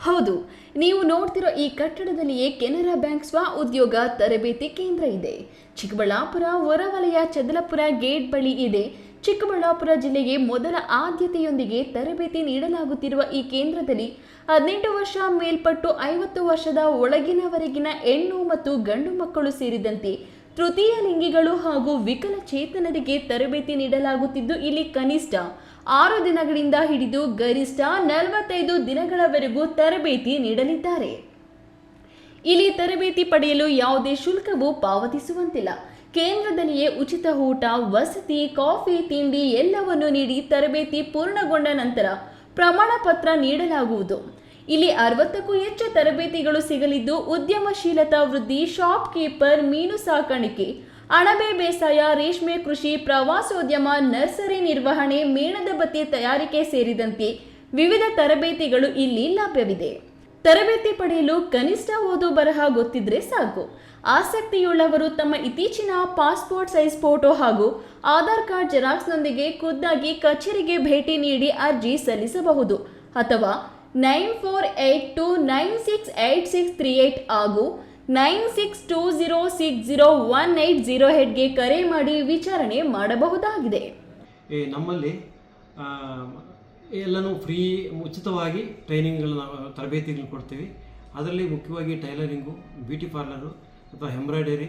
ಹೌದು, ನೀವು ನೋಡ್ತಿರೋ ಈ ಕಟ್ಟಡದಲ್ಲಿಯೇ ಕೆನರಾ ಬ್ಯಾಂಕ್ ಸ್ವ ಉದ್ಯೋಗ ತರಬೇತಿ ಕೇಂದ್ರ ಇದೆ. ಚಿಕ್ಕಬಳ್ಳಾಪುರ ಹೊರವಲಯ ಚದಲಪುರ ಗೇಟ್ ಬಳಿ ಇದೆ. ಚಿಕ್ಕಬಳ್ಳಾಪುರ ಜಿಲ್ಲೆಗೆ ಮೊದಲ ಆದ್ಯತೆಯೊಂದಿಗೆ ತರಬೇತಿ ನೀಡಲಾಗುತ್ತಿರುವ ಈ ಕೇಂದ್ರದಲ್ಲಿ 18 ವರ್ಷ ಮೇಲ್ಪಟ್ಟು 50 ವರ್ಷದ ಒಳಗಿನವರೆಗಿನ ಹೆಣ್ಣು ಮತ್ತು ಗಂಡು ಮಕ್ಕಳು ಸೇರಿದಂತೆ ತೃತೀಯ ಲಿಂಗಿಗಳು ಹಾಗೂ ವಿಕಲಚೇತನರಿಗೆ ತರಬೇತಿ ನೀಡಲಾಗುತ್ತಿದ್ದು, ಇಲ್ಲಿ ಕನಿಷ್ಠ 6 ದಿನಗಳಿಂದ ಹಿಡಿದು ಗರಿಷ್ಠ 45 ದಿನಗಳವರೆಗೂ ತರಬೇತಿ ನೀಡಲಿದ್ದಾರೆ. ಇಲ್ಲಿ ತರಬೇತಿ ಪಡೆಯಲು ಯಾವುದೇ ಶುಲ್ಕವೂ ಪಾವತಿಸುವಂತಿಲ್ಲ. ಕೇಂದ್ರದಲ್ಲಿಯೇ ಉಚಿತ ಊಟ, ವಸತಿ, ಕಾಫಿ, ತಿಂಡಿ ಎಲ್ಲವನ್ನು ನೀಡಿ ತರಬೇತಿ ಪೂರ್ಣಗೊಂಡ ನಂತರ ಪ್ರಮಾಣ ಪತ್ರ ನೀಡಲಾಗುವುದು. ಇಲ್ಲಿ 60ಕ್ಕೂ ಹೆಚ್ಚು ತರಬೇತಿಗಳು ಸಿಗಲಿದ್ದು, ಉದ್ಯಮಶೀಲತಾ ವೃದ್ಧಿ, ಶಾಪ್ ಕೀಪರ್, ಮೀನು ಸಾಕಾಣಿಕೆ, ಅಣಬೆ ಬೇಸಾಯ, ರೇಷ್ಮೆ ಕೃಷಿ, ಪ್ರವಾಸೋದ್ಯಮ, ನರ್ಸರಿ ನಿರ್ವಹಣೆ, ಮೇಣದ ಬತ್ತಿ ತಯಾರಿಕೆ ಸೇರಿದಂತೆ ವಿವಿಧ ತರಬೇತಿಗಳು ಇಲ್ಲಿ ಲಭ್ಯವಿದೆ. ತರಬೇತಿ ಪಡೆಯಲು ಕನಿಷ್ಠ ಓದು ಬರಹ ಗೊತ್ತಿದ್ರೆ ಸಾಕು. ಆಸಕ್ತಿಯುಳ್ಳವರು ತಮ್ಮ ಇತ್ತೀಚಿನ ಪಾಸ್ಪೋರ್ಟ್ ಸೈಜ್ ಫೋಟೋ ಹಾಗೂ ಆಧಾರ್ ಕಾರ್ಡ್ ಜೆರಾಕ್ಸ್ನೊಂದಿಗೆ ಖುದ್ದಾಗಿ ಕಚೇರಿಗೆ ಭೇಟಿ ನೀಡಿ ಅರ್ಜಿ ಸಲ್ಲಿಸಬಹುದು ಅಥವಾ 9482968638 ಹಾಗೂ 9620601808ಗೆ ಕರೆ ಮಾಡಿ ವಿಚಾರಣೆ ಮಾಡಬಹುದಾಗಿದೆ. ನಮ್ಮಲ್ಲಿ ಎಲ್ಲನೂ ಫ್ರೀ ಉಚಿತವಾಗಿ ಟ್ರೈನಿಂಗ್ಗಳನ್ನ ತರಬೇತಿಗಳನ್ನ ಕೊಡ್ತೀವಿ. ಅದರಲ್ಲಿ ಮುಖ್ಯವಾಗಿ ಟೈಲರಿಂಗು, ಬ್ಯೂಟಿ ಪಾರ್ಲರು ಅಥವಾ ಎಂಬ್ರಾಯ್ಡರಿ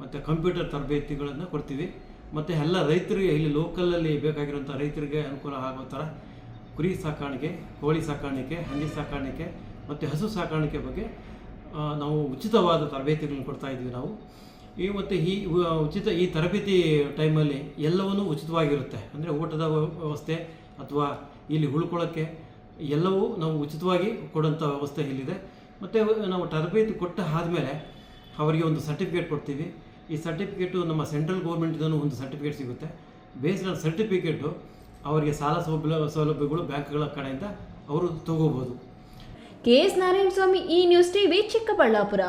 ಮತ್ತು ಕಂಪ್ಯೂಟರ್ ತರಬೇತಿಗಳನ್ನು ಕೊಡ್ತೀವಿ. ಮತ್ತು ಎಲ್ಲ ರೈತರಿಗೆ ಇಲ್ಲಿ ಲೋಕಲಲ್ಲಿ ಬೇಕಾಗಿರೋಂಥ ರೈತರಿಗೆ ಅನುಕೂಲ ಆಗೋ ಥರ ಕುರಿ ಸಾಕಾಣಿಕೆ, ಕೋಳಿ ಸಾಕಾಣಿಕೆ, ಹಂದಿ ಸಾಕಾಣಿಕೆ ಮತ್ತು ಹಸು ಸಾಕಾಣಿಕೆ ಬಗ್ಗೆ ನಾವು ಉಚಿತವಾದ ತರಬೇತಿಗಳನ್ನು ಕೊಡ್ತಾ ಇದ್ವಿ ನಾವು. ಮತ್ತು ಈ ತರಬೇತಿ ಟೈಮಲ್ಲಿ ಎಲ್ಲವನ್ನೂ ಉಚಿತವಾಗಿರುತ್ತೆ. ಅಂದರೆ ಊಟದ ವ್ಯವಸ್ಥೆ ಅಥವಾ ಇಲ್ಲಿ ಉಳ್ಕೊಳ್ಳೋಕ್ಕೆ ಎಲ್ಲವೂ ನಾವು ಉಚಿತವಾಗಿ ಕೊಡೋಂಥ ವ್ಯವಸ್ಥೆ ಇಲ್ಲಿದೆ. ಮತ್ತು ನಾವು ತರಬೇತಿ ಕೊಟ್ಟ ಆದಮೇಲೆ ಅವರಿಗೆ ಒಂದು ಸರ್ಟಿಫಿಕೇಟ್ ಕೊಡ್ತೀವಿ. ಈ ಸರ್ಟಿಫಿಕೇಟು ನಮ್ಮ ಸೆಂಟ್ರಲ್ ಗೌರ್ಮೆಂಟಿಂದನೂ ಒಂದು ಸರ್ಟಿಫಿಕೇಟ್ ಸಿಗುತ್ತೆ. ಬೇಸ್ಡ್ ಆನ್ ಸರ್ಟಿಫಿಕೇಟು ಅವರಿಗೆ ಸಾಲ ಸೌಲಭ್ಯಗಳು ಬ್ಯಾಂಕ್ಗಳ ಕಡೆಯಿಂದ ಅವರು ತಗೋಬೋದು. KS ನಾರಾಯಣಸ್ವಾಮಿ, ಈ ನ್ಯೂಸ್ ಟಿವಿ, ಚಿಕ್ಕಬಳ್ಳಾಪುರ.